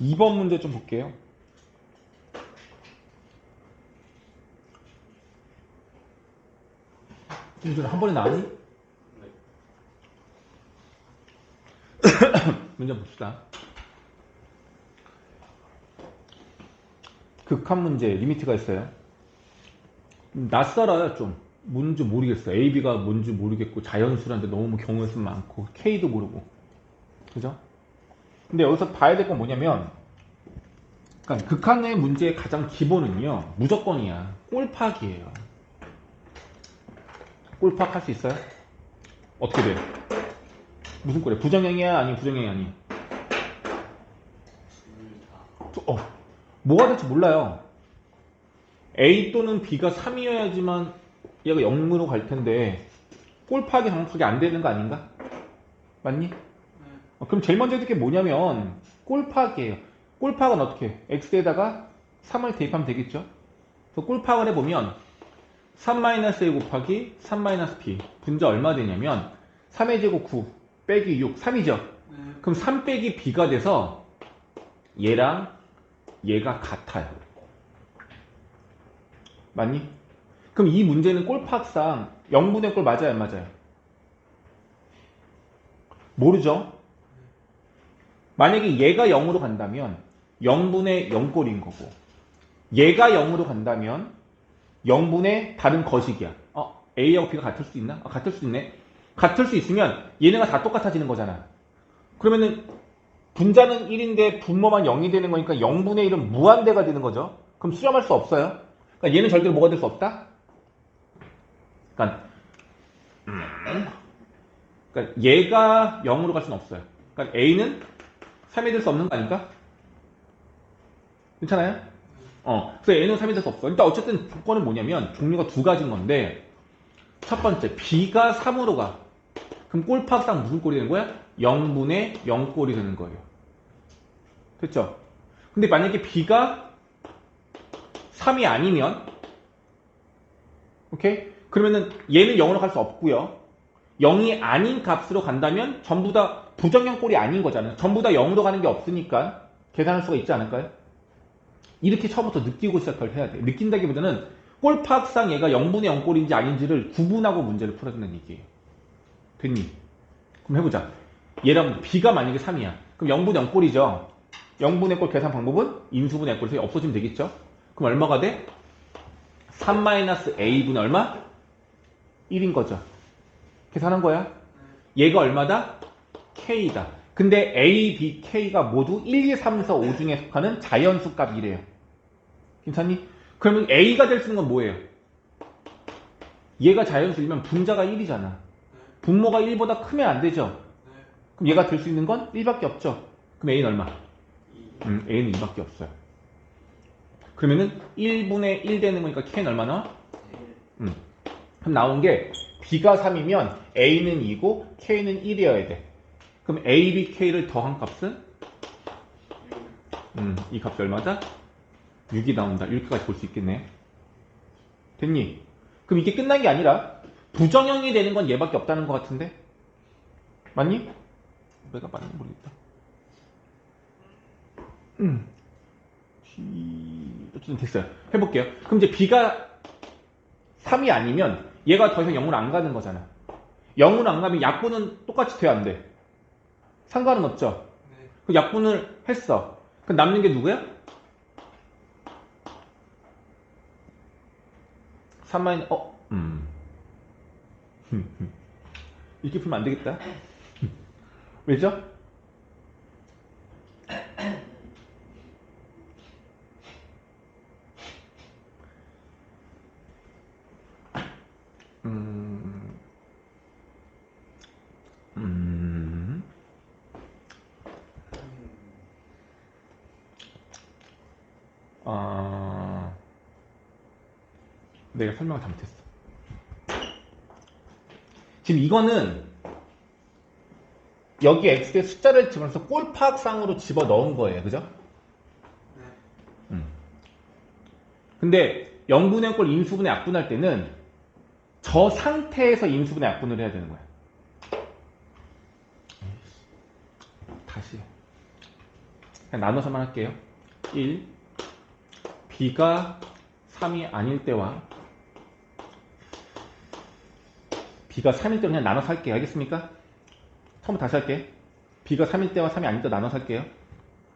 2번 문제 좀 볼게요. 문제는 한 번에 나왔니? 문제 봅시다. 극한 문제 리미트가 있어요. 낯설어요 좀. 뭔지 모르겠어요. A, B가 뭔지 모르겠고 자연수라는데 너무 경우의 수 많고 K도 모르고. 그죠? 근데 여기서 봐야 될 건 뭐냐면 그러니까 극한의 문제의 가장 기본은요. 무조건이야. 꼴팍이에요. 꼴팍 할 수 있어요? 어떻게 돼? 무슨 꼴이야? 부정형이야? 아니면 부정형이 아니야? 뭐가 될지 몰라요. A 또는 B가 3이어야지만 얘가 0으로 갈 텐데 꼴팍이 정확하게 안 되는 거 아닌가? 맞니? 그럼 제일 먼저 해야 될 게 뭐냐면 꼴팍이에요. 꼴팍은 어떻게? x에다가 3을 대입하면 되겠죠? 그래서 꼴팍을 해보면 3-a 곱하기 3-b 분자 얼마 되냐면 3의 제곱 9 빼기 6 3이죠? 그럼 3 빼기 b가 돼서 얘랑 얘가 같아요. 맞니? 그럼 이 문제는 꼴팍상 0분의 꼴 맞아요? 안 맞아요? 모르죠? 만약에 얘가 0으로 간다면 0분의 0꼴인 거고 얘가 0으로 간다면 0분의 다른 거식이야. A하고 B가 같을 수 있나? 같을 수 있네. 같을 수 있으면 얘네가 다 똑같아지는 거잖아. 그러면은 분자는 1인데 분모만 0이 되는 거니까 0분의 1은 무한대가 되는 거죠. 그럼 수렴할 수 없어요. 그러니까 얘는 절대로 뭐가 될 수 없다? 그러니까, 그러니까 얘가 0으로 갈 수는 없어요. 그러니까 A는 3이 될 수 없는 거 아닐까? 괜찮아요? 그래서 A는 3이 될 수 없어. 일단 어쨌든 조건은 뭐냐면 종류가 두 가지인 건데 첫 번째 B가 3으로 가. 그럼 꼴팍상 무슨 꼴이 되는 거야? 0분의 0꼴이 되는 거예요. 됐죠? 근데 만약에 B가 3이 아니면 오케이? 그러면은 얘는 0으로 갈 수 없고요. 0이 아닌 값으로 간다면 전부 다 부정형 꼴이 아닌 거잖아요. 전부 다 0으로 가는 게 없으니까 계산할 수가 있지 않을까요? 이렇게 처음부터 느끼고 시작을 해야 돼. 느낀다기보다는 꼴팍상 얘가 0분의 0꼴인지 아닌지를 구분하고 문제를 풀어주는 얘기예요. 됐니? 그럼 해보자. 얘랑 B가 만약에 3이야. 그럼 0분의 0꼴이죠. 0분의 꼴 계산 방법은 인수분의 꼴에서 없어지면 되겠죠? 그럼 얼마가 돼? 3-a분의 얼마? 1인 거죠. 계산한 거야. 얘가 얼마다? k다. 근데 a, b, k가 모두 1, 2, 3, 4, 5 중에 속하는 자연수 값이래요. 괜찮니? 그러면 a가 될 수 있는 건 뭐예요? 얘가 자연수이면 분자가 1이잖아. 분모가 1보다 크면 안 되죠? 그럼 얘가 될 수 있는 건 1밖에 없죠? 그럼 a는 얼마? a는 2밖에 없어요. 그러면은 1분의 1 되는 거니까 k는 얼마 나와? 그럼 나온 게 b가 3이면 a는 2고 k는 1이어야 돼. 그럼 a, b, k를 더한 값은? 이 값이 얼마다? 6이 나온다. 이렇게까지 볼 수 있겠네. 됐니? 그럼 이게 끝난 게 아니라 부정형이 되는 건 얘밖에 없다는 것 같은데? 맞니? 내가 맞는지 모르겠다. 어쨌든 됐어요. 해볼게요. 그럼 이제 b가 3이 아니면 얘가 더 이상 0으로 안 가는 거잖아. 0으로 안 가면 약분은 똑같이 돼야 안 돼. 상관은 없죠. 그 약분을 했어. 그럼 남는 게 누구야? 3 마이너스 이렇게 풀면 안 되겠다. 왜죠? 내가 설명을 잘못했어. 지금 이거는 여기 x에 숫자를 집어넣어서 꼴팍상으로 집어넣은 거예요. 그죠? 근데 0분의 꼴 인수분해 약분할 때는 저 상태에서 인수분해 약분을 해야 되는 거야. 다시. 그냥 나눠서만 할게요. 1. b가 3이 아닐 때와 b가 3일 때로 그냥 나눠서 할게요. 알겠습니까? 처음부터 다시 할게. b가 3일 때와 3이 아닐 때 나눠서 할게요.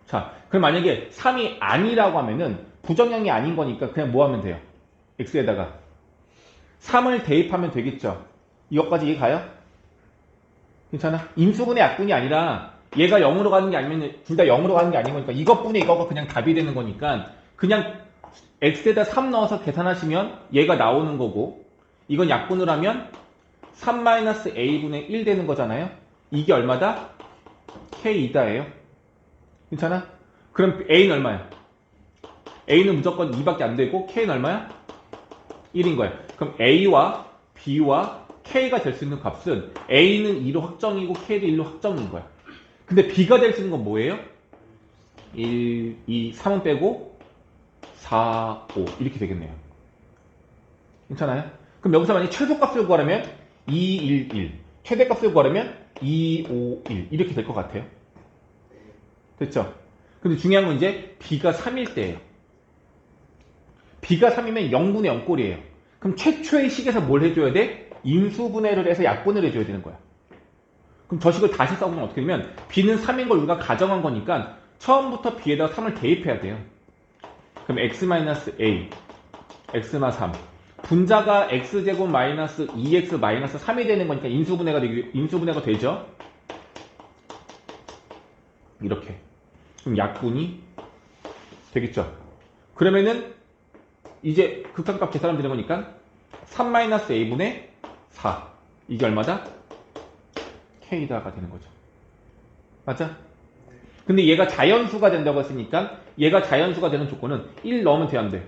자, 그럼 만약에 3이 아니라고 하면은 부정량이 아닌 거니까 그냥 뭐 하면 돼요? x에다가 3을 대입하면 되겠죠. 이것까지 이해 가요? 괜찮아? 인수분해 약분이 아니라 얘가 0으로 가는 게 아니면 둘 다 0으로 가는 게 아닌 거니까 이것분의 이거가 그냥 답이 되는 거니까 그냥 x에다 3 넣어서 계산하시면 얘가 나오는 거고 이건 약분을 하면 3-a분의 1 되는 거잖아요. 이게 얼마다? k2다예요. 괜찮아? 그럼 a는 얼마야? a는 무조건 2밖에 안 되고 k는 얼마야? 1인 거야. 그럼 a와 b와 k가 될 수 있는 값은 a는 2로 확정이고 k도 1로 확정인 거야. 근데 b가 될 수 있는 건 뭐예요? 1, 2, 3은 빼고 4, 5 이렇게 되겠네요. 괜찮아요? 그럼 여기서 만약에 최소값을 구하려면 2, 1, 1 최대값을 구하려면 2, 5, 1 이렇게 될 것 같아요. 됐죠? 근데 중요한 건 이제 b가 3일 때예요. b가 3이면 0분의 0꼴이에요. 그럼 최초의 식에서 뭘 해줘야 돼? 인수분해를 해서 약분을 해줘야 되는 거야. 그럼 저 식을 다시 써보면 어떻게 되면 b는 3인 걸 우리가 가정한 거니까 처음부터 b에다가 3을 대입해야 돼요. 그럼 x-a, x-3 분자가 x제곱 마이너스 2x 마이너스 3이 되는 거니까 인수분해가 되죠. 이렇게. 그럼 약분이 되겠죠. 그러면은 이제 극한값 계산하면 되는 거니까 3-a분의 4 이게 얼마다? k다가 되는 거죠. 맞아? 근데 얘가 자연수가 된다고 했으니까 얘가 자연수가 되는 조건은 1 넣으면 돼, 안 돼?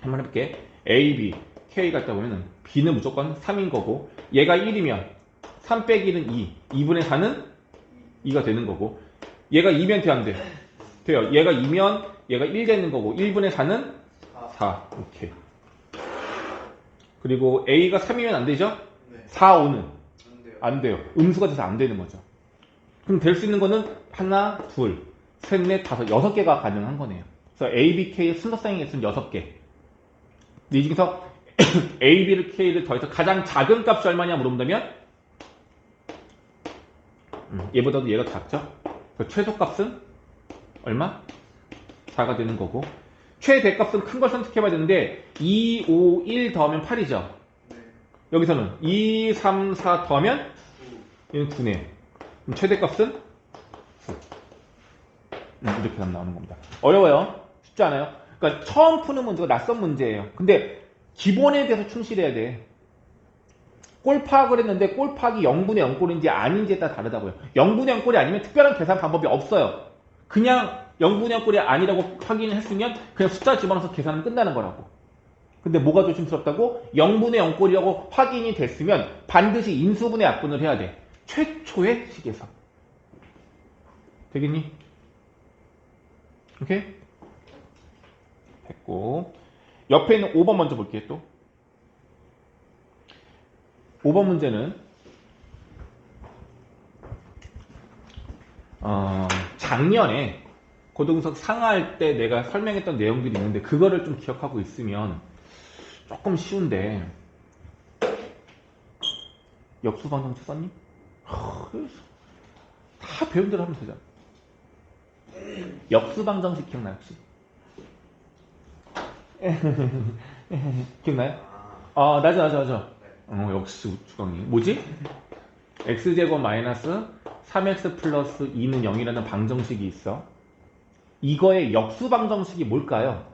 한번 해볼게. a, b, k 갖다 보면은 b는 무조건 3인 거고 얘가 1이면 3 빼기 1은 2 2분의 4는 2가 되는 거고 얘가 2면 돼, 안 돼? 돼요. 얘가 2면 얘가 1 되는 거고 1분의 4는 4 오케이. 그리고 a가 3이면 안 되죠? 4, 5는 안 돼요. 음수가 돼서 안 되는 거죠. 그럼 될 수 있는 거는 하나, 둘, 셋, 넷, 다섯, 6개가 가능한 거네요. 그래서 A, B, K의 순서쌍의 개수는 6개. 근데 이 중에서 A, B를 K를 더해서 가장 작은 값이 얼마냐 물어본다면 얘보다도 얘가 작죠? 최소값은 얼마? 4가 되는 거고 최대값은 큰 걸 선택해봐야 되는데 2, 5, 1 더하면 8이죠? 여기서는 2, 3, 4 더하면 얘는 9네요. 그럼 최대값은 9. 이렇게 나오는 겁니다. 어려워요. 쉽지 않아요. 그러니까 처음 푸는 문제가 낯선 문제예요. 근데 기본에 대해서 충실해야 돼. 꼴 파악을 했는데 꼴 파악이 0분의 0꼴인지 아닌지에 따라 다르다고요. 0분의 0꼴이 아니면 특별한 계산 방법이 없어요. 그냥 0분의 0꼴이 아니라고 확인을 했으면 그냥 숫자 집어넣어서 계산은 끝나는 거라고. 근데 뭐가 조심스럽다고? 0분의 0꼴이라고 확인이 됐으면 반드시 인수분해 약분을 해야 돼. 최초의 식에서. 되겠니? 오케이? 됐고. 옆에 있는 5번 먼저 볼게요, 또. 5번 문제는, 작년에 고등석 상하할 때 내가 설명했던 내용들이 있는데, 그거를 좀 기억하고 있으면 조금 쉬운데, 역수방정식 썼니? 다 배운 대로 하면 되잖아. 역수방정식 기억나요, 혹시? 기억나요? 맞아. 역시 주광이. 뭐지? x제곱 마이너스 3x 플러스 2는 0이라는 방정식이 있어. 이거의 역수방정식이 뭘까요?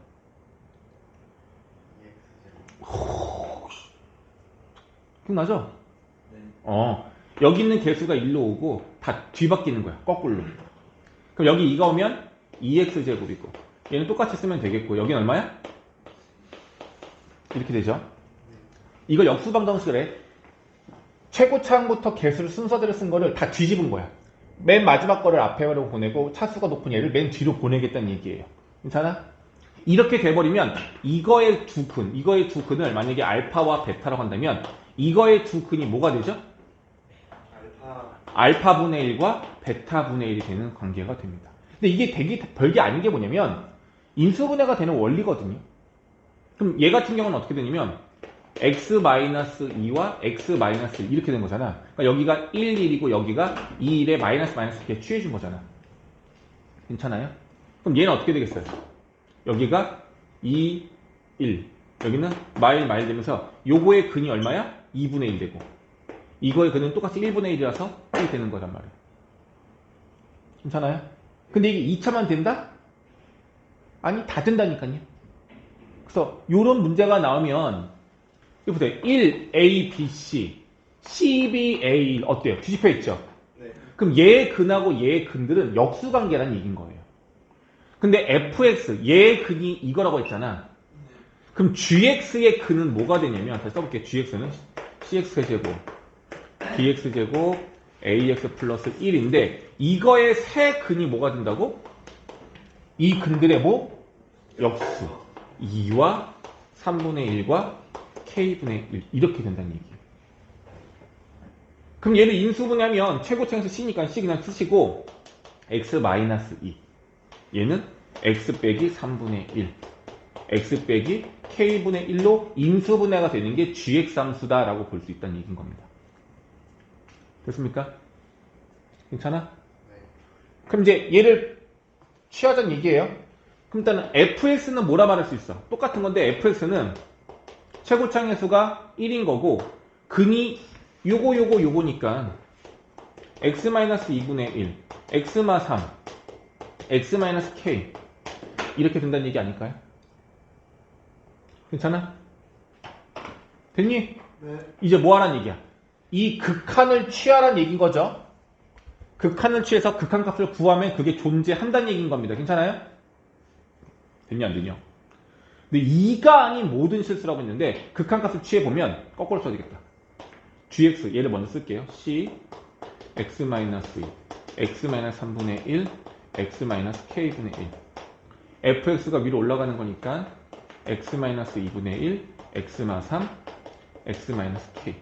기억나죠? 여기 있는 개수가 1로 오고 다 뒤바뀌는 거야. 거꾸로. 그럼 여기 이가 오면 2x제곱이고 얘는 똑같이 쓰면 되겠고 여기는 얼마야? 이렇게 되죠. 이걸 역수방정식을 해. 최고차항부터 개수를 순서대로 쓴 거를 다 뒤집은 거야. 맨 마지막 거를 앞에로 보내고 차수가 높은 얘를 맨 뒤로 보내겠다는 얘기예요. 괜찮아? 이렇게 돼버리면 이거의 두 근을 만약에 알파와 베타라고 한다면 이거의 두 근이 뭐가 되죠? 알파분의 1과 베타분의 1이 되는 관계가 됩니다. 근데 이게 되게 별게 아닌 게 뭐냐면 인수분해가 되는 원리거든요. 그럼 얘 같은 경우는 어떻게 되냐면 x-2와 x-1 이렇게 된 거잖아. 그러니까 여기가 1, 1이고 여기가 2, 1에 마이너스 이렇게 취해준 거잖아. 괜찮아요? 그럼 얘는 어떻게 되겠어요? 여기가 2, 1 여기는 마일 되면서 요거의 근이 얼마야? 2분의 1 되고 이거의 근은 똑같이 1분의 1이라서 1이 되는 거란 말이에요. 괜찮아요? 근데 이게 2차만 된다? 아니 다 된다니까요. 그래서 요런 문제가 나오면 이거 보세요. 1, A, B, C, C, B, A, 1 어때요? 뒤집혀 있죠? 네. 그럼 얘의 근하고 얘의 근들은 역수관계라는 얘기인 거예요. 근데 fx, 얘의 근이 이거라고 했잖아. 그럼 gx의 근은 뭐가 되냐면 다시 써볼게요. gx는 cx제곱, bx제곱, ax 플러스 1인데 이거의 세 근이 뭐가 된다고? 이 근들의 뭐? 역수. 2와 3분의 1과 k분의 1 이렇게 된다는 얘기예요. 그럼 얘를 인수분해하면 최고차에서 c니까 c 그냥 쓰시고 x-2 얘는 x 빼기 3분의 1 x 빼기 k분의 1로 인수분해가 되는 게 gx함수다라고 볼 수 있다는 얘기인 겁니다. 됐습니까? 괜찮아? 네. 그럼 이제 얘를 취하자는 얘기예요. 그럼 일단은 fx는 뭐라 말할 수 있어? 똑같은 건데 fx는 최고차의 수가 1인 거고 근이 요거니까 x-2분의 1 x-3 x-k 이렇게 된다는 얘기 아닐까요? 괜찮아? 됐니? 네. 이제 뭐 하라는 얘기야? 이 극한을 취하라는 얘기인 거죠. 극한을 취해서 극한값을 구하면 그게 존재한다는 얘기인 겁니다. 괜찮아요? 됐냐 안 되냐? 근데 2가 아닌 모든 실수라고 했는데 극한값을 취해보면 거꾸로 써야 되겠다. gx 얘를 먼저 쓸게요. c x-2 x-3분의 1 x-k분의 1 fx가 위로 올라가는 거니까 x-2분의 1 x-3 x-k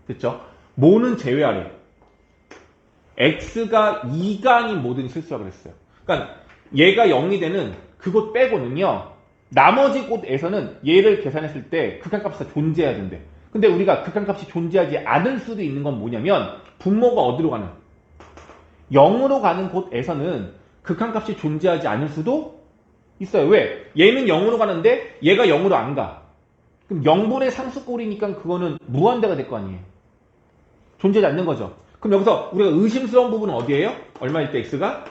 됐죠? 뭐는 제외하래. x가 2가 아닌 모든 실수라고 그랬어요. 그러니까 얘가 0이 되는 그곳 빼고는요. 나머지 곳에서는 얘를 계산했을 때 극한값이 존재해야 된대. 근데 우리가 극한값이 존재하지 않을 수도 있는 건 뭐냐면 분모가 어디로 가는? 0으로 가는 곳에서는 극한값이 존재하지 않을 수도 있어요. 왜? 얘는 0으로 가는데 얘가 0으로 안 가. 그럼 0분의 상수꼴이니까 그거는 무한대가 될 거 아니에요. 존재하지 않는 거죠. 그럼 여기서 우리가 의심스러운 부분은 어디예요? 얼마일 때 x가?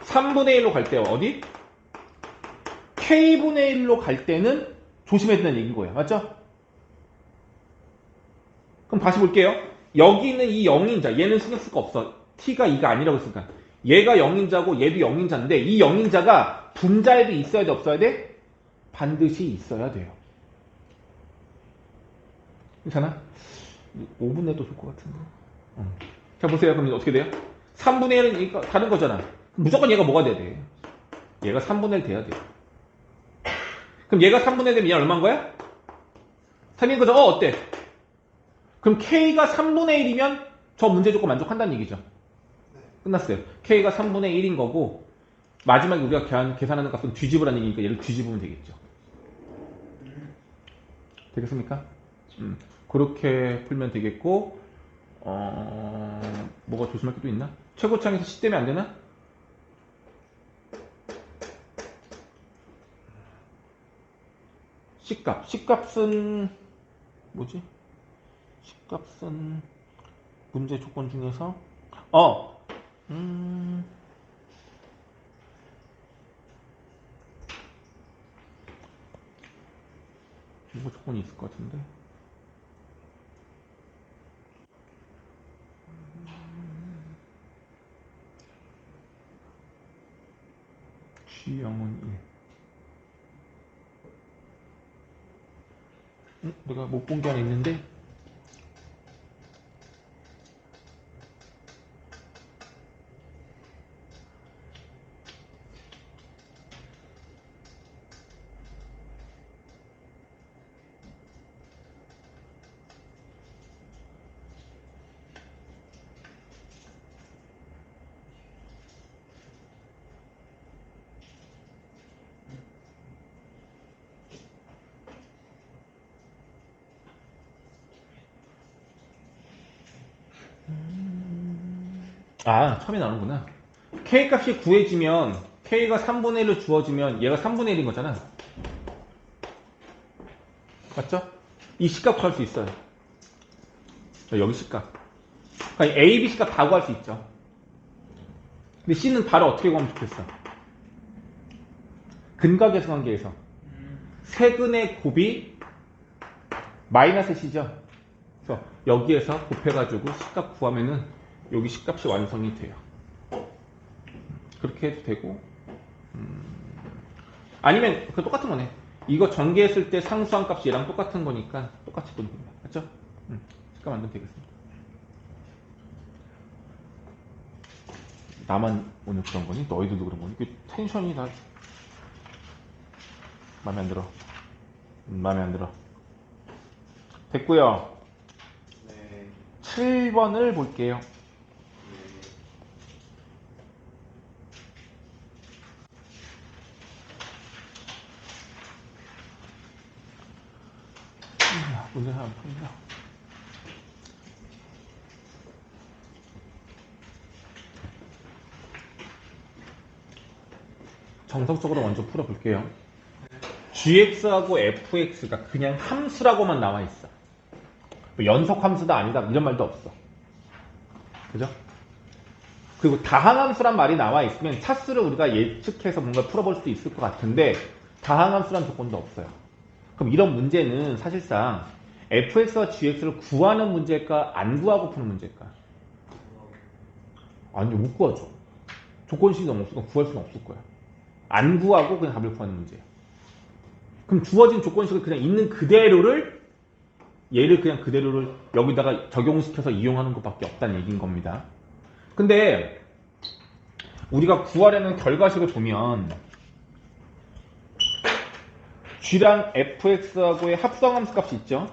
3분의 1로 갈 때요. 어디? k분의 1로 갈 때는 조심해야 된다는 얘기인 거예요. 맞죠? 그럼 다시 볼게요. 여기 있는 이 0인자 얘는 신경 쓸 거 없어. t가 2가 아니라고 했으니까 얘가 0인자고 얘도 0인자인데 이 0인자가 분자에도 있어야 돼 없어야 돼? 반드시 있어야 돼요. 괜찮아? 5분 내도 좋을 것 같은데. 자 보세요. 그럼 어떻게 돼요? 3분의 1은 다른 거잖아. 무조건 얘가 뭐가 돼야 돼? 얘가 3분의 1 돼야 돼. 그럼 얘가 3분의 1 되면 얘는 얼마인 거야? 3인 거죠? 어때? 그럼 K가 3분의 1이면 저 문제 조건 만족한다는 얘기죠. 끝났어요. K가 3분의 1인 거고 마지막에 우리가 계산하는 값은 뒤집으라는 얘기니까 얘를 뒤집으면 되겠죠. 되겠습니까? 그렇게 풀면 되겠고 뭐가 조심할 게 또 있나? 최고창에서 C 때문에 안 되나? C값은 뭐지? C값은 문제 조건 중에서 이거 조건이 있을 것 같은데 G0은 1 내가 못 본 게 하나 있는데 아, 처음에 나오는구나. K 값이 구해지면 K가 3분의 1로 주어지면 얘가 3분의 1인 거잖아. 맞죠? 이 C값 구할 수 있어요. 여기 C값. 그러니까 A, B, C값 다 구할 수 있죠. 근데 C는 바로 어떻게 구하면 좋겠어? 근각에서 관계에서 세근의 곱이 마이너스 C죠. 그래서 여기에서 곱해가지고 C값 구하면은 여기 C값이 완성이 돼요. 그렇게 해도 되고 아니면 그 똑같은 거네. 이거 전개했을 때 상수한 값이 얘랑 똑같은 거니까 똑같이 보면 됩니다. 맞죠? C값 만들면 되겠습니다. 나만 오늘 그런 거니? 너희들도 그런 거니? 그 텐션이 다 마음에 안 들어. 마음에 안 들어. 됐고요. 네. 7번을 볼게요. 문제 하나 풀자. 정석적으로 먼저 풀어볼게요. gx하고 fx가 그냥 함수라고만 나와 있어. 뭐 연속 함수다 아니다 이런 말도 없어. 그죠? 그리고 다항함수란 말이 나와 있으면 차수를 우리가 예측해서 뭔가 풀어볼 수도 있을 것 같은데 다항함수란 조건도 없어요. 그럼 이런 문제는 사실상 fx와 gx를 구하는 문제일까 안 구하고 푸는 문제일까? 아니 못 구하죠. 조건식이 너무 없으니까 구할 수는 없을 거야. 안 구하고 그냥 답을 구하는 문제예요. 그럼 주어진 조건식을 그냥 있는 그대로를 얘를 그냥 그대로를 여기다가 적용시켜서 이용하는 것밖에 없다는 얘기인 겁니다. 근데 우리가 구하려는 결과식을 보면 g랑 fx하고의 합성함수 값이 있죠.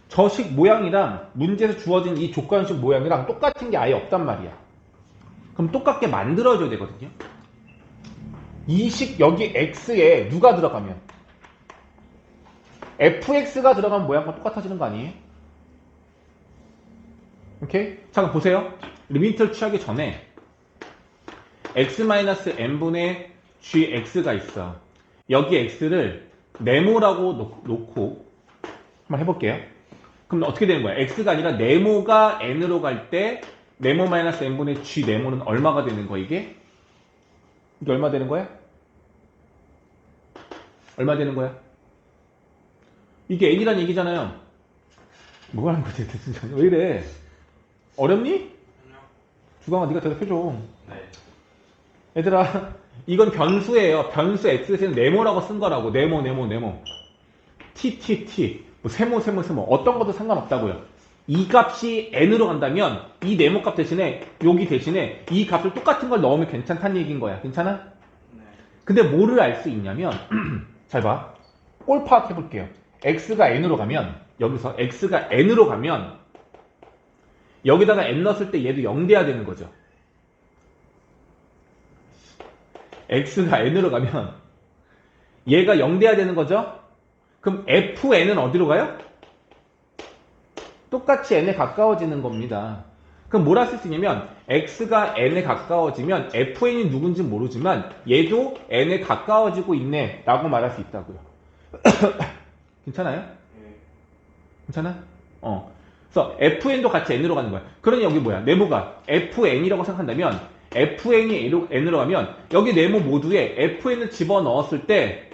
저 식 모양이랑 문제에서 주어진 이 조건식 모양이랑 똑같은 게 아예 없단 말이야. 그럼 똑같게 만들어줘야 되거든요. 이 식 여기 x에 누가 들어가면 fx가 들어간 모양과 똑같아지는 거 아니에요? 오케이? 잠깐 보세요. 리미트를 취하기 전에 x-n분의 gx가 있어. 여기 x를 네모라고 놓고 한번 해볼게요. 그럼 어떻게 되는 거야? x가 아니라 네모가 n으로 갈 때 네모-n분의 g 네모는 얼마가 되는 거야 이게? 이게 얼마 되는 거야? 얼마 되는 거야? 이게 n이란 얘기잖아요. 뭐 하는 거지? 진짜 왜 이래? 어렵니? 아니요. 주광아 네가 대답해줘. 네. 얘들아 이건 변수예요. 변수 x에서는 네모라고 쓴 거라고. 네모 t 뭐 세모 어떤 것도 상관없다고요. 이 값이 n으로 간다면 이 네모 값 대신에 여기 대신에 이 값을 똑같은 걸 넣으면 괜찮다는 얘기인 거야. 괜찮아? 네. 근데 뭐를 알 수 있냐면 잘 봐. 꼴 파악해 볼게요. x가 n으로 가면 여기서 x가 n으로 가면 여기다가 n 넣었을 때 얘도 0 돼야 되는 거죠. x가 n으로 가면 얘가 0 돼야 되는 거죠. 그럼 fn은 어디로 가요? 똑같이 n에 가까워지는 겁니다. 그럼 뭐라 쓸 수 있냐면 x가 n에 가까워지면 fn이 누군지 모르지만 얘도 n에 가까워지고 있네 라고 말할 수 있다고요. 괜찮아요? 네. 괜찮아? 그래서 fn도 같이 n으로 가는 거야. 그러니 여기 뭐야? 네모가 fn이라고 생각한다면 fn이 n으로 가면 여기 네모 모두에 fn을 집어넣었을 때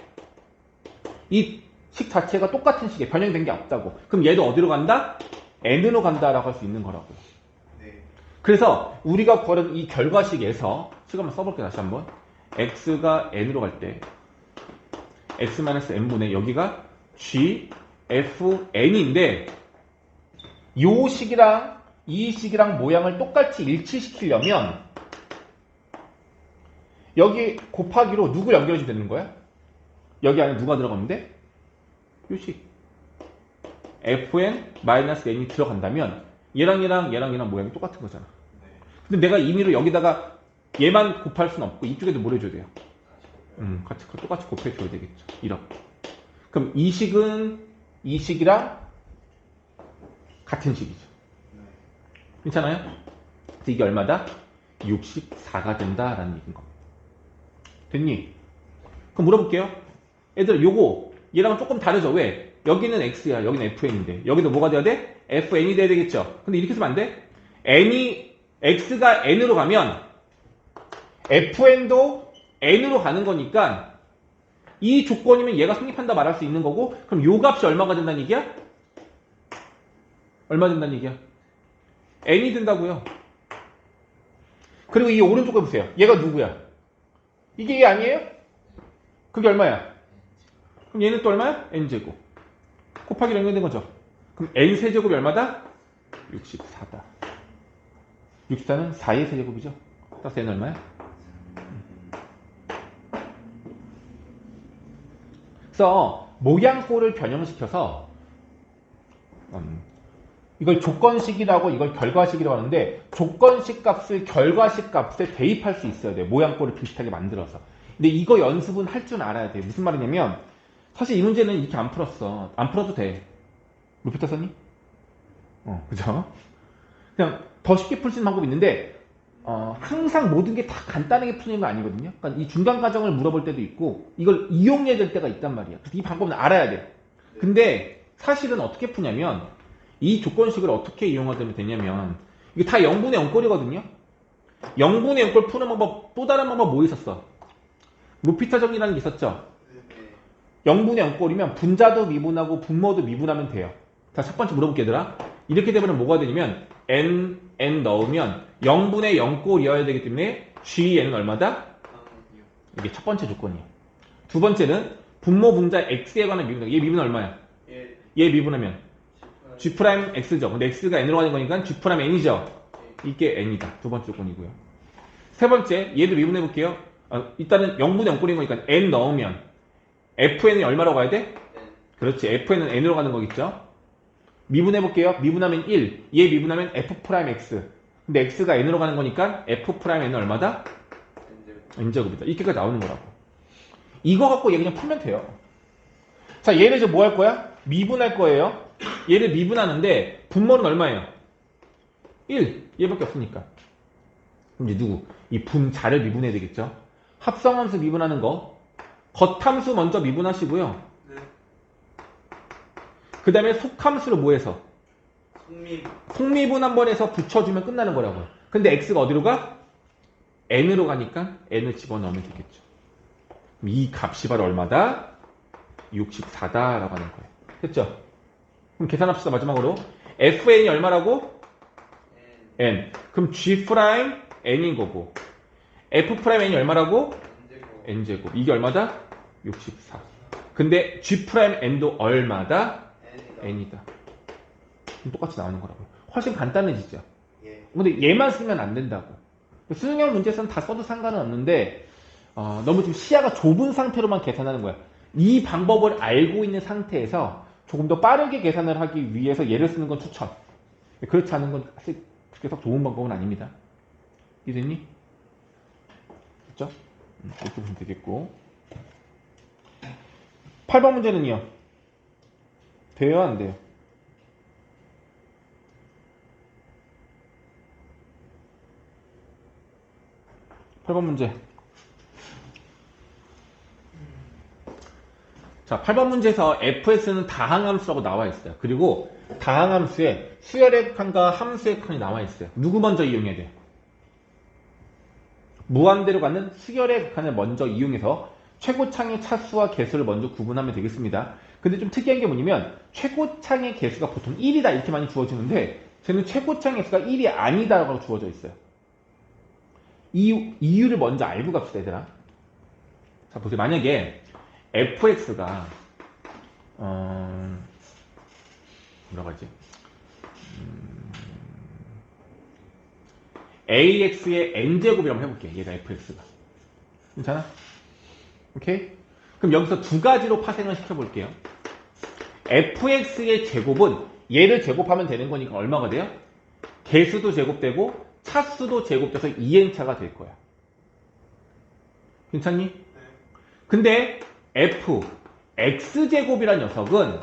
이 식 자체가 똑같은 식에 변형된 게 없다고. 그럼 얘도 어디로 간다? n으로 간다라고 할 수 있는 거라고요. 네. 그래서 우리가 구하는 이 결과식에서 식 한번 써볼게요. 다시 한번. x가 n으로 갈 때 x-n분의 여기가 g, f, n인데 요 식이랑 이 식이랑 모양을 똑같이 일치시키려면 여기 곱하기로 누구 연결해주면 되는 거야? 여기 안에 누가 들어가면 돼? 요 식. fn-n이 들어간다면 얘랑 모양이 똑같은 거잖아. 네. 근데 내가 임의로 여기다가 얘만 곱할 수는 없고 이쪽에도 뭘 해줘야 돼요? 같이 똑같이 곱해줘야 되겠죠. 이렇게. 그럼 이 식은 이 식이랑 같은 식이죠. 네. 괜찮아요? 그래서 이게 얼마다? 64가 된다라는 얘기인 겁니다. 됐니? 그럼 물어볼게요. 얘들아, 요거 얘랑은 조금 다르죠? 왜? 여기는 x야, 여기는 fn인데 여기도 뭐가 돼야 돼? fn이 돼야 되겠죠? 근데 이렇게 쓰면 안 돼? x가 n으로 가면 fn도 n으로 가는 거니까 이 조건이면 얘가 성립한다 말할 수 있는 거고, 그럼 요 값이 얼마가 된다는 얘기야? 얼마 된다는 얘기야? n이 된다고요. 그리고 이 오른쪽 거 보세요. 얘가 누구야? 이게 얘 아니에요? 그게 얼마야? 그럼 얘는 또 얼마야? n제곱. 곱하기 연결된 거죠. 그럼 n 세제곱이 얼마다? 64다. 64는 4의 세제곱이죠. 따라서 n은 얼마야? 그래서 모양꼴을 변형시켜서 이걸 조건식이라고 이걸 결과식이라고 하는데, 조건식 값을 결과식 값에 대입할 수 있어야 돼요. 모양꼴을 비슷하게 만들어서. 근데 이거 연습은 할 줄 알아야 돼요. 무슨 말이냐면 사실 이 문제는 이렇게 안 풀었어. 안 풀어도 돼. 루피터 썼니? 그죠? 그냥 더 쉽게 풀 수 있는 방법이 있는데 항상 모든 게 다 간단하게 푸는 거 아니거든요. 그러니까 이 중간 과정을 물어볼 때도 있고 이걸 이용해야 될 때가 있단 말이야. 그래서 이 방법은 알아야 돼. 근데 사실은 어떻게 푸냐면, 이 조건식을 어떻게 이용하면 되냐면, 이게 다 0분의 0꼴이거든요. 0분의 0꼴 푸는 방법, 또 다른 방법 뭐 있었어? 루피터 정리라는 게 있었죠. 0분의 0꼴이면 분자도 미분하고 분모도 미분하면 돼요. 자, 첫 번째 물어볼게 얘들아. 이렇게 되면 뭐가 되냐면 n 넣으면 0분의 0꼴이어야 되기 때문에 gn은 얼마다? 이게 첫 번째 조건이에요. 두 번째는 분모 분자 x에 관한 미분. 얘 미분 얼마야? 얘 미분하면 g'x죠. 근데 x가 n으로 가는 거니까 g'n이죠. 이게 n이다. 두 번째 조건이고요. 세 번째, 얘도 미분해 볼게요. 일단은 0분의 0꼴인 거니까 n 넣으면 fn이 얼마라고 가야 돼? 그렇지. fn은 n으로 가는 거겠죠. 미분해 볼게요. 미분하면 1. 얘 미분하면 f'x. 근데 x가 n으로 가는 거니까 f'n은 얼마다? n제곱이다. 이렇게까지 나오는 거라고. 이거 갖고 얘 그냥 풀면 돼요. 자, 얘를 이제 뭐 할 거야? 미분할 거예요. 얘를 미분하는데 분모는 얼마예요? 1. 얘밖에 없으니까. 그럼 이제 누구? 이 분자를 미분해야 되겠죠. 합성함수 미분하는 거. 겉함수 먼저 미분하시고요. 그 다음에 속함수를 뭐 해서? 속미분 한번 해서 붙여주면 끝나는 거라고요. 근데 x가 어디로 가? n으로 가니까 n을 집어넣으면 되겠죠. 그럼 이 값이 바로 얼마다? 64다라고 하는 거예요. 됐죠? 그럼 계산합시다. 마지막으로 fn이 얼마라고? n. 그럼 g'n인 거고 f'n이 얼마라고? n제곱. 이게 얼마다? 64. 근데 g'n도 얼마다? n이다. 똑같이 나오는 거라고요. 훨씬 간단해지죠. 근데 얘만 쓰면 안 된다고. 수능형 문제에서는 다 써도 상관은 없는데 너무 좀 시야가 좁은 상태로만 계산하는 거야. 이 방법을 알고 있는 상태에서 조금 더 빠르게 계산을 하기 위해서 얘를 쓰는 건 추천. 그렇지 않은 건 사실 그렇게 썩 좋은 방법은 아닙니다. 이해됐니? 됐죠? 이렇게 보면 되겠고. 8번 문제는요. 돼요? 안 돼요? 팔 번 문제. 자, 8번 문제에서 fx는 다항함수라고 나와 있어요. 그리고 다항함수에 수열의 칸과 함수의 칸이 나와 있어요. 누구 먼저 이용해야 돼요? 무한대로 가는 수열의 칸을 먼저 이용해서 최고창의 차수와 개수를 먼저 구분하면 되겠습니다. 근데 좀 특이한 게 뭐냐면 최고창의 개수가 보통 1이다 이렇게 많이 주어지는데 쟤는 최고창의 개수가 1이 아니다라고 주어져 있어요. 이유를 먼저 알고 갑시다, 얘들아. 자, 보세요. 만약에 fx가 뭐라고 하지? ax의 n제곱이라고 해볼게. 얘가 fx가. 괜찮아? 오케이? 그럼 여기서 두 가지로 파생을 시켜볼게요. fx의 제곱은 얘를 제곱하면 되는 거니까 얼마가 돼요? 개수도 제곱되고 차수도 제곱돼서 2n차가 될 거야. 괜찮니? 근데 x제곱이란 녀석은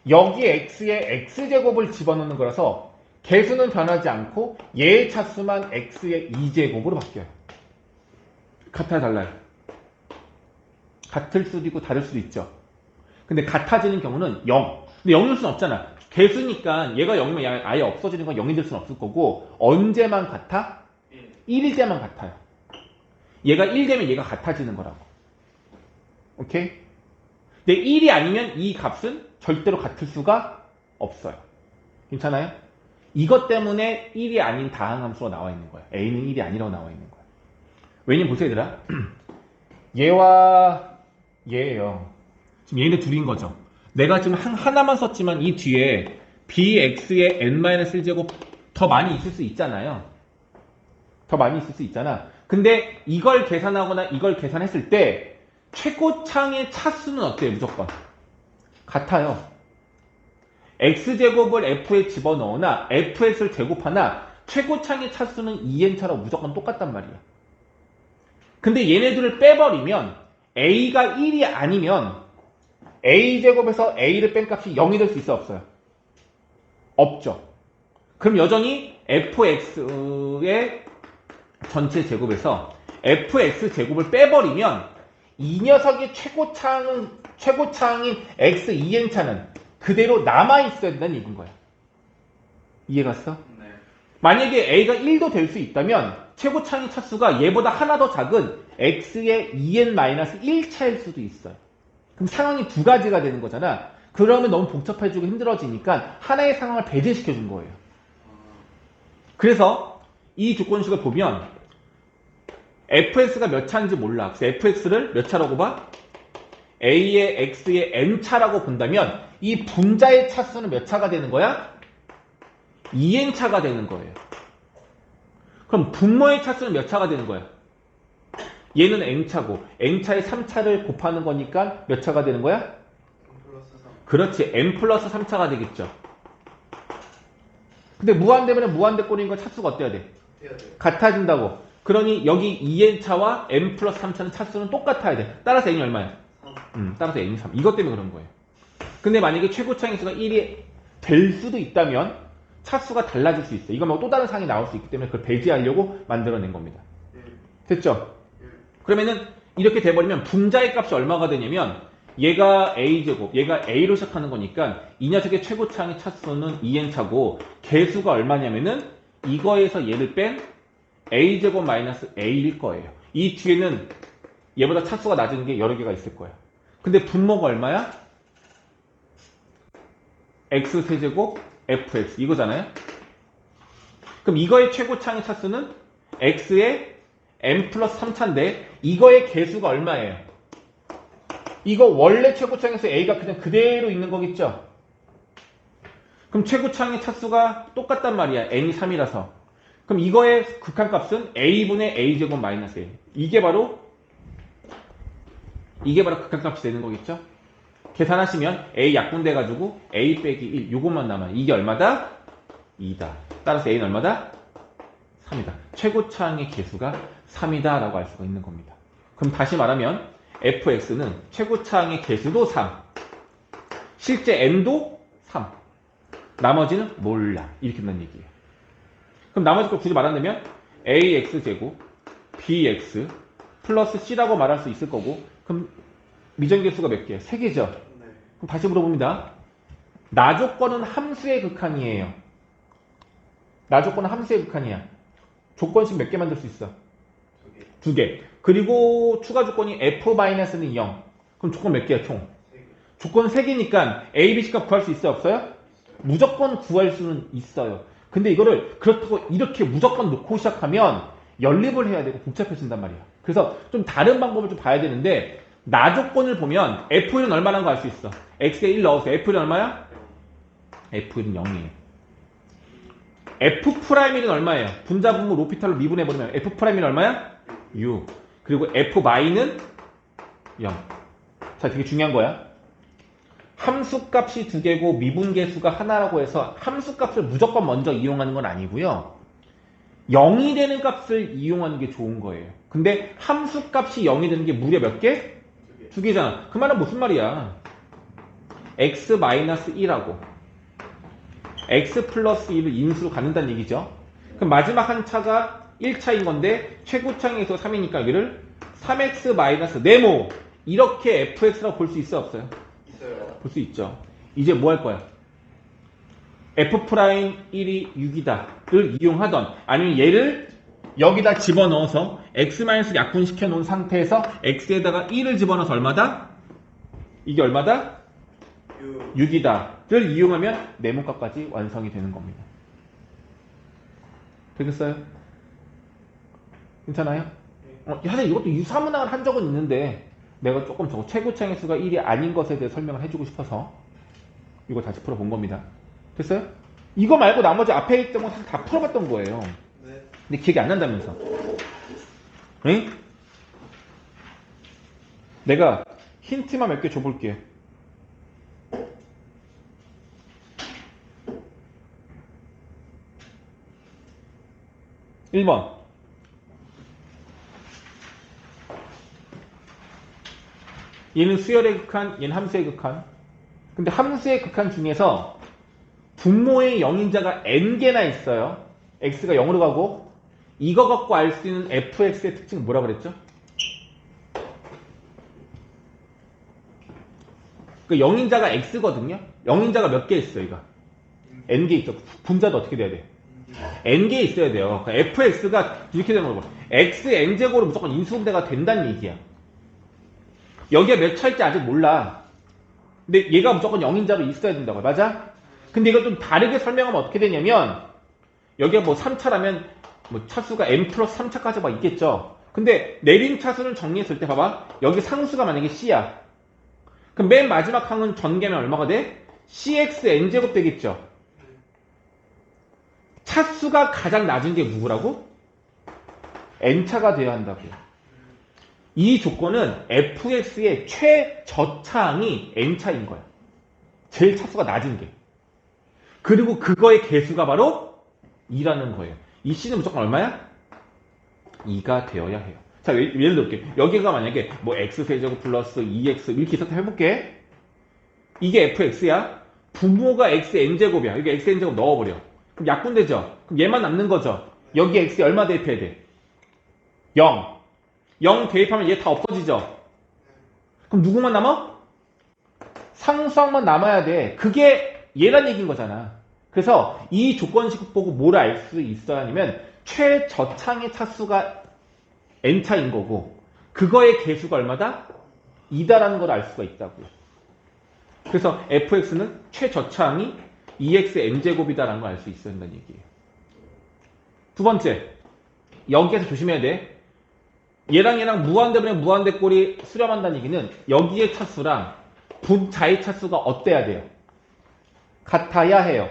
여기 x에 x제곱을 집어넣는 거라서 개수는 변하지 않고 얘의 차수만 x의 2제곱으로 바뀌어요. 같아요, 달라요? 같을 수도 있고 다를 수도 있죠. 근데 같아지는 경우는 0. 근데 0일 수는 없잖아. 개수니까 얘가 0이면 아예 없어지는 건 0이 될 수는 없을 거고 언제만 같아? 1일 때만 같아요. 얘가 1 되면 얘가 같아지는 거라고. 오케이? 근데 1이 아니면 이 값은 절대로 같을 수가 없어요. 괜찮아요? 이것 때문에 1이 아닌 다항함수가 나와 있는 거야. a는 1이 아니라고 나와 있는 거야. 왜냐면 보세요, 얘들아. 얘와 얘예요. 지금 얘네 둘인 거죠. 내가 지금 하나만 썼지만 이 뒤에 bx의 n-1제곱 더 많이 있을 수 있잖아요. 더 많이 있을 수 있잖아. 근데 이걸 계산하거나 이걸 계산했을 때 최고창의 차수는 어때요? 무조건 같아요. x제곱을 f에 집어넣으나 fx를 제곱하나 최고창의 차수는 2n차라고 무조건 똑같단 말이야. 근데 얘네들을 빼버리면 a가 1이 아니면 a제곱에서 a를 뺀 값이 0이 될 수 있어, 없어요? 없죠. 그럼 여전히 fx의 전체 제곱에서 fx제곱을 빼버리면 이 녀석의 최고창인 x2n차는 그대로 남아있어야 된다는 얘기인 거야. 이해갔어? 네. 만약에 a가 1도 될 수 있다면 최고창의 차수가 얘보다 하나 더 작은 x의 2n-1차일 수도 있어요. 그럼 상황이 두 가지가 되는 거잖아. 그러면 너무 복잡해지고 힘들어지니까 하나의 상황을 배제시켜 준 거예요. 그래서 이 조건식을 보면 fx가 몇 차인지 몰라. 그래서 fx를 몇 차라고 봐? a의 x의 n차라고 본다면 이 분자의 차수는 몇 차가 되는 거야? 2n차가 되는 거예요. 그럼 분모의 차수는 몇 차가 되는 거야? 얘는 n차고 n차에 3차를 곱하는 거니까 몇 차가 되는 거야? n 플러스 3. 그렇지. n 플러스 3차가 되겠죠. 근데 무한대면 무한대꼴인 거 차수가 어때야 돼? 해야 돼요. 같아진다고. 그러니 여기 2n차와 n 플러스 3차는 차수는 똑같아야 돼. 따라서 n이 얼마야? 3. 따라서 n이 3. 이것 때문에 그런 거예요. 근데 만약에 최고차의 수가 1이 될 수도 있다면 차수가 달라질 수 있어. 이거 말고 또 다른 상이 나올 수 있기 때문에 그걸 배제하려고 만들어낸 겁니다. 1. 됐죠? 1. 그러면은 이렇게 돼버리면 분자의 값이 얼마가 되냐면 얘가 a제곱, 얘가 a로 시작하는 거니까 이 녀석의 최고차의 차수는 2n차고 개수가 얼마냐면은 이거에서 얘를 뺀 a제곱 마이너스 a일 거예요. 이 뒤에는 얘보다 차수가 낮은 게 여러 개가 있을 거예요. 근데 분모가 얼마야? x세제곱 fx 이거잖아요. 그럼 이거의 최고차의 차수는 x의 n 플러스 3차인데 이거의 개수가 얼마예요? 이거 원래 최고창에서 a가 그냥 그대로 있는 거겠죠? 그럼 최고창의 차수가 똑같단 말이야. n이 3이라서. 그럼 이거의 극한값은 a분의 a제곱 마이너스 1. 이게 바로 극한값이 되는 거겠죠? 계산하시면 a 약분돼가지고 a 빼기 1 요것만 남아요. 이게 얼마다? 2다. 따라서 a는 얼마다? 3이다. 최고차항의 개수가 3이다 라고 알 수가 있는 겁니다. 그럼 다시 말하면 fx는 최고차항의 개수도 3, 실제 n도 3, 나머지는 몰라. 이렇게 된다는 얘기예요. 그럼 나머지 걸 굳이 말한다면 ax제곱 bx 플러스 c라고 말할 수 있을 거고 그럼 미정개수가 몇 개예요? 3개죠? 네. 그럼 다시 물어봅니다. 나조건은 함수의 극한이에요. 나조건은 함수의 극한이야. 조건식 몇 개 만들 수 있어? 2개. 2개. 그리고 추가 조건이 f-는 0. 그럼 조건 몇 개야, 총? 3개. 조건 3개니까 a, b, c값 구할 수 있어요, 없어요? 있어요. 무조건 구할 수는 있어요. 근데 이거를 그렇다고 이렇게 무조건 놓고 시작하면 연립을 해야 되고 복잡해진단 말이야. 그래서 좀 다른 방법을 좀 봐야 되는데 나조건을 보면 f1은 얼마라는 거 알 수 있어. x에 1 넣어서 f1은 얼마야? f1은 0이에요. f'1은 얼마예요? 분자분모 로피탈로 미분해버리면 f'1은 얼마야? 6. 그리고 f'는 0. 자, 되게 중요한 거야. 함수값이 2개고 미분계수가 하나라고 해서 함수값을 무조건 먼저 이용하는 건 아니고요. 0이 되는 값을 이용하는 게 좋은 거예요. 근데 함수값이 0이 되는 게 무려 몇 개? 2개. 2개잖아. 그 말은 무슨 말이야? x-1하고 x 플러스 1을 인수로 갖는다는 얘기죠. 그럼 마지막 한 차가 1차인 건데 최고차에서 3이니까 여기를 3x 마이너스 네모 이렇게 fx라고 볼 수 있어 없어요? 있어요. 볼 수 있죠. 이제 뭐 할 거야? f'1이 6이다를 이용하던 아니면 얘를 여기다 집어넣어서 x- 약분시켜 놓은 상태에서 x에다가 1을 집어넣어서 얼마다? 이게 얼마다? 6이다를 이용하면 네모값까지 완성이 되는 겁니다. 되겠어요? 괜찮아요? 사실 이것도 유사문항을 한 적은 있는데 내가 조금 저 최고차의 수가 1이 아닌 것에 대해 설명을 해주고 싶어서 이거 다시 풀어본 겁니다. 됐어요? 이거 말고 나머지 앞에 있던 건 사실 다 풀어봤던 거예요. 네. 근데 기억이 안 난다면서. 응? 내가 힌트만 몇 개 줘볼게. 1번. 얘는 수열의 극한, 얘는 함수의 극한. 근데 함수의 극한 중에서 분모의 영인자가 n개나 있어요. x가 0으로 가고 이거 갖고 알 수 있는 fx의 특징은 뭐라 그랬죠? 그 영인자가 x거든요. 영인자가 몇 개 있어요, 이거? n개 있죠. 분자도 어떻게 돼야 돼? n개 있어야 돼요. 그러니까 fx가 이렇게 되는 거고 x n제곱으로 무조건 인수분해가 된다는 얘기야. 여기가 몇 차일지 아직 몰라. 근데 얘가 무조건 영인자로 있어야 된다고. 맞아? 근데 이걸 좀 다르게 설명하면 어떻게 되냐면 여기가 뭐 3차라면 뭐 차수가 n 플러스 3차까지 막 있겠죠. 근데 내림 차수를 정리했을 때 봐봐. 여기 상수가 만약에 c야. 그럼 맨 마지막 항은 전개면 얼마가 돼? cx n제곱 되겠죠. 차수가 가장 낮은 게 누구라고? n차가 돼야 한다고요. 이 조건은 fx의 최저차항이 n차인 거야. 제일 차수가 낮은 게. 그리고 그거의 개수가 바로 2라는 거예요. 이 c는 무조건 얼마야? 2가 되어야 해요. 자, 예를 들어볼게. 여기가 만약에 뭐 x세제곱 플러스 2x 이렇게 있었다 해볼게. 이게 fx야. 분모가 xn제곱이야. 여기 xn제곱 넣어버려. 그럼 약분되죠? 그럼 얘만 남는 거죠? 여기 x에 얼마 대입해야 돼? 0. 0 대입하면 얘 다 없어지죠? 그럼 누구만 남아? 상수항만 남아야 돼. 그게 얘란 얘기인 거잖아. 그래서 이 조건식 보고 뭘 알 수 있어야 하냐면 최저차의 차수가 n차인 거고 그거의 개수가 얼마다? 2다라는 걸 알 수가 있다고요. 그래서 fx는 최저차항이 2x n제곱이다라는 걸 알 수 있어야 한다는 얘기예요. 두 번째, 여기에서 조심해야 돼. 얘랑 무한대분의 무한대꼴이 수렴한다는 얘기는 여기의 차수랑 분자의 차수가 어때야 돼요? 같아야 해요.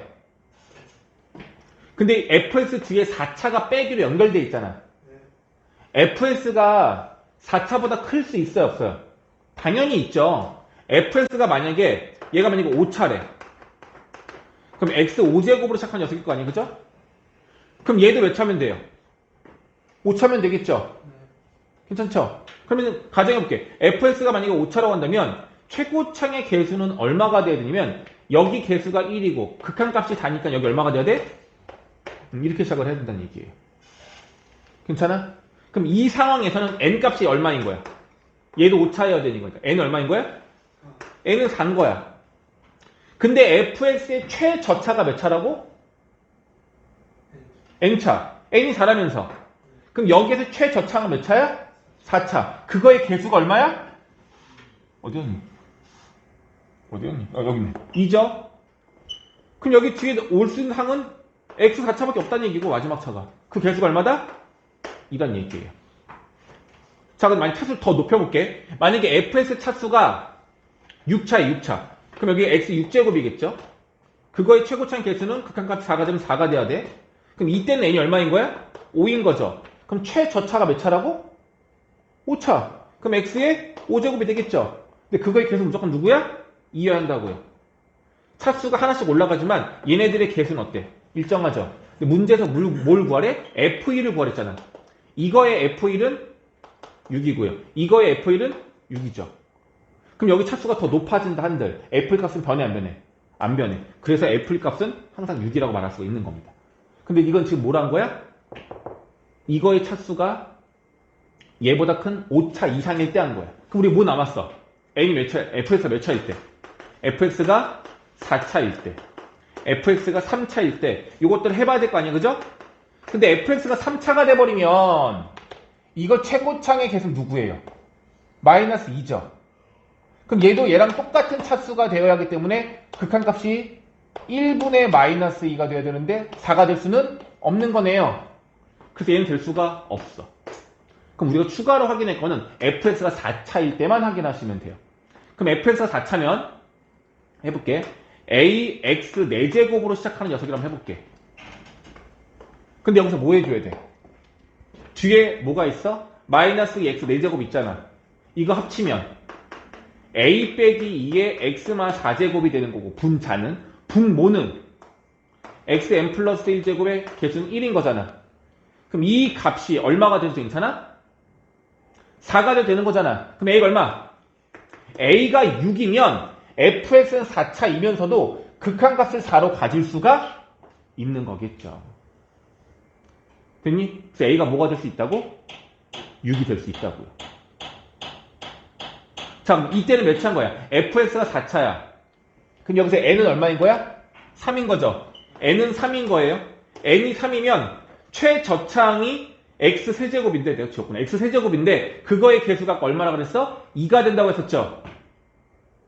근데 fx 뒤에 4차가 빼기로 연결돼 있잖아. fs가 4차보다 클 수 있어요, 없어요? 당연히 있죠. fs가 만약에 얘가 만약에 5차래. 그럼 x 5제곱으로 시작한 녀석일 거 아니에요, 그죠? 그럼 얘도 몇 차면 돼요? 5차면 되겠죠? 괜찮죠? 그러면 가정해볼게. fs가 만약에 5차라고 한다면 최고창의 개수는 얼마가 돼야 되냐면 여기 개수가 1이고 극한값이 다니까 여기 얼마가 돼야 돼? 이렇게 시작을 해야 된다는 얘기예요. 괜찮아? 그럼 이 상황에서는 n값이 얼마인 거야? 얘도 5차여야 되는 거니까 n은 얼마인 거야? n은 4인 거야. 근데 fx의 최저차가 몇 차라고? n차. n이 4라면서. 그럼 여기에서 최저차가 몇 차야? 4차. 그거의 개수가 얼마야? 어디였니? 어디였니? 여기 있네. 2죠? 그럼 여기 뒤에 올 수 있는 항은 x 4차밖에 없다는 얘기고 마지막 차가. 그 개수가 얼마다? 2란 얘기예요. 자, 그럼 만약 차수를 더 높여볼게. 만약에 fx 차수가 6차에 6차. 그럼 여기 x 6제곱이겠죠? 그거의 최고차의 개수는 극한값 4가 되면 4가 돼야 돼. 그럼 이때는 n이 얼마인 거야? 5인 거죠. 그럼 최저차가 몇 차라고? 5차. 그럼 x의 5제곱이 되겠죠? 근데 그거의 개수 무조건 누구야? 2여야 한다고요. 차수가 하나씩 올라가지만 얘네들의 개수는 어때? 일정하죠? 근데 문제에서 뭘 구하래? f1을 구하랬잖아. 이거의 f1은 6이고요. 이거의 f1은 6이죠. 그럼 여기 차수가 더 높아진다 한들 f1 값은 변해 안 변해? 안 변해. 그래서 f의 값은 항상 6이라고 말할 수가 있는 겁니다. 근데 이건 지금 뭐란 거야? 이거의 차수가 얘보다 큰 5차 이상일 때 한 거야. 그럼 우리 뭐 남았어? n이 몇 차, fx가 몇 차일 때? fx가 4차일 때, fx가 3차일 때, 이것들을 해봐야 될 거 아니야, 그죠? 근데 fx가 3차가 돼버리면 이거 최고창의 개수는 누구예요? 마이너스 2죠. 그럼 얘도 얘랑 똑같은 차수가 되어야 하기 때문에 극한값이 1분의 마이너스 2가 돼야 되는데 4가 될 수는 없는 거네요. 그래서 얘는 될 수가 없어. 그럼 우리가 추가로 확인할 거는 fx가 4차일 때만 확인하시면 돼요. 그럼 fx가 4차면 해볼게. ax 4제곱으로 시작하는 녀석이라고 해볼게. 근데 여기서 뭐 해줘야 돼? 뒤에 뭐가 있어? 마이너스 x 4제곱 있잖아. 이거 합치면 a 빼기 2의 x만 4제곱이 되는 거고, 분자는, 분모는 xn 플러스 1제곱의 개수는 1인 거잖아. 그럼 이 값이 얼마가 돼도 괜찮아? 4가 돼도 되는 거잖아. 그럼 a가 얼마? a가 6이면 fx는 4차이면서도 극한값을 4로 가질 수가 있는 거겠죠. 됐니? 그래서 a가 뭐가 될 수 있다고? 6이 될 수 있다고요. 자, 이때는 몇 차인 거야? fx가 4차야. 그럼 여기서 n은 얼마인 거야? 3인 거죠. n은 3인 거예요. n이 3이면 최저차항이 x 세제곱인데, 내가 지웠구나. x 세제곱인데 그거의 개수가 얼마나 그랬어? 2가 된다고 했었죠.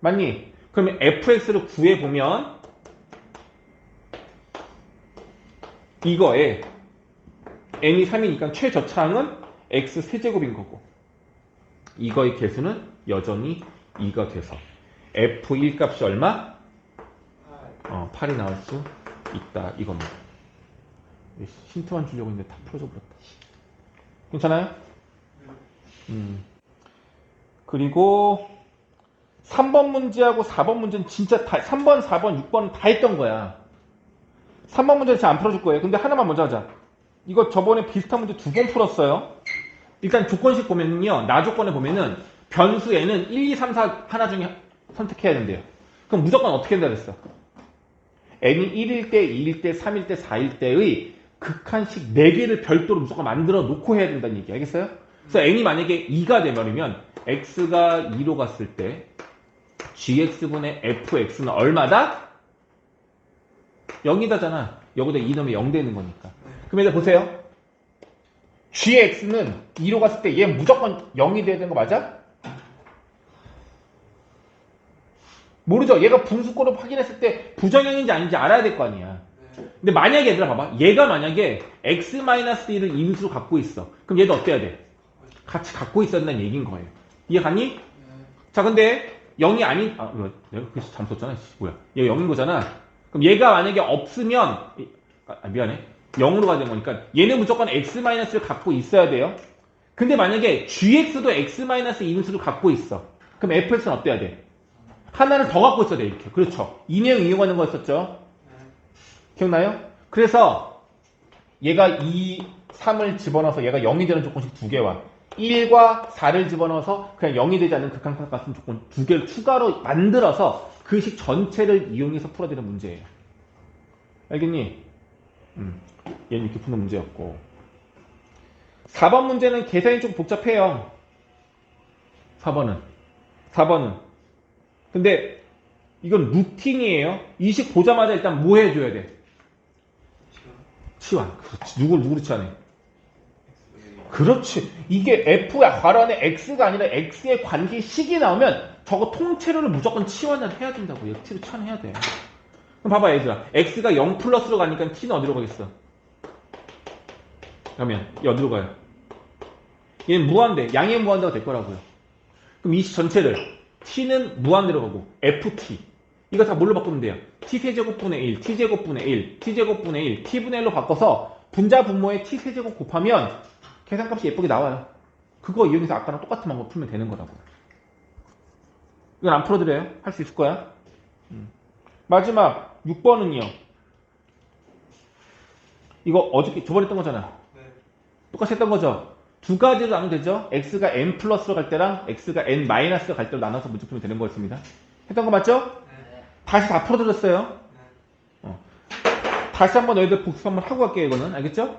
맞니? 그러면 fx를 구해보면 이거에 n이 3이니까 최저차항은 x 세제곱인 거고, 이거의 개수는 여전히 2가 돼서 f1 값이 얼마? 8이 나올 수 있다 이겁니다. 힌트만 주려고 했는데 다 풀어져 버렸다. 괜찮아요? 그리고 3번 문제하고 4번 문제는 진짜 다, 3번, 4번, 6번은 다 했던 거야. 3번 문제는 진짜 안 풀어줄 거예요. 근데 하나만 먼저 하자. 이거 저번에 비슷한 문제 2번 풀었어요. 일단 조건식 보면요. 나 조건에 보면은 변수 n은 1, 2, 3, 4 하나 중에 선택해야 된대요. 그럼 무조건 어떻게 된다 그랬어? n이 1일 때, 2일 때, 3일 때, 4일 때의 극한식 4개를 별도로 무조건 만들어 놓고 해야 된다는 얘기. 알겠어요? 그래서 n이 만약에 2가 되면 x가 2로 갔을 때 gx분의 fx는 얼마다? 0이다잖아. 여기다 2 넣으면 0 되는 거니까. 그럼 이제 보세요. gx는 2로 갔을 때 얘 무조건 0이 돼야 되는 거 맞아? 모르죠. 얘가 분수꼴을 확인했을 때 부정형인지 아닌지 알아야 될 거 아니야. 근데 만약에 얘들아 봐봐. 얘가 만약에 x-1을 인수로 갖고 있어. 그럼 얘도 어때야 돼? 같이 갖고 있어야 된다는 얘기인 거예요. 이해 갔니? 자, 근데 0이 아닌, 내가 글씨 잘못 썼잖아. 뭐야. 얘가 0인 거잖아. 그럼 얘가 만약에 없으면, 미안해. 0으로 가야 되는 거니까 얘는 무조건 x-를 갖고 있어야 돼요. 근데 만약에 gx도 x-인수를 갖고 있어. 그럼 fx는 어때야 돼? 하나를 더 갖고 있어야 돼. 이렇게. 그렇죠. 인행 이용하는 거였었죠. 기억나요? 그래서 얘가 2, 3을 집어넣어서 얘가 0이 되는 조건식 2개와 1과 4를 집어넣어서 그냥 0이 되지 않는 극한값 같은 조건 2개를 추가로 만들어서 그 식 전체를 이용해서 풀어드리는 문제예요. 알겠니? 얘는 이렇게 푸는 문제였고, 4번 문제는 계산이 좀 복잡해요. 4번은 근데 이건 루틴이에요. 이 식 보자마자 일단 뭐 해줘야 돼? 치환. 그렇지. 누구를 치환해? 그렇지. 이게 F가 괄호 안에 X가 아니라 X의 관계식이 나오면 저거 통째로를 무조건 치환을 해야 된다고. 얘 T로 치환해야 돼. 그럼 봐봐 얘들아. X가 0 플러스로 가니까 T는 어디로 가겠어? 그러면 어디로 가요? 얘는 무한대. 양의 무한대가 될 거라고요. 그럼 이 식 전체를 T는 무한대로 가고 FT 이거 다 뭘로 바꾸면 돼요? T세제곱분의 1, T제곱분의 1, T제곱분의 1, T분의 1로 바꿔서 분자 분모의 T세제곱 곱하면 계산값이 예쁘게 나와요. 그거 이용해서 아까랑 똑같은 방법 풀면 되는 거라고요. 이건 안 풀어드려요. 할 수 있을 거야. 마지막 6번은요. 이거 어저께 저번에 했던 거잖아. 똑같이 했던 거죠. 두 가지로 나누면 되죠. x가 n 플러스로 갈 때랑 x가 n 마이너스로 갈 때로 나눠서 문제 풀면 되는 거였습니다. 했던 거 맞죠? 다시 다 풀어드렸어요. 다시 한번 너희들 복습 한번 하고 갈게요, 이거는. 알겠죠?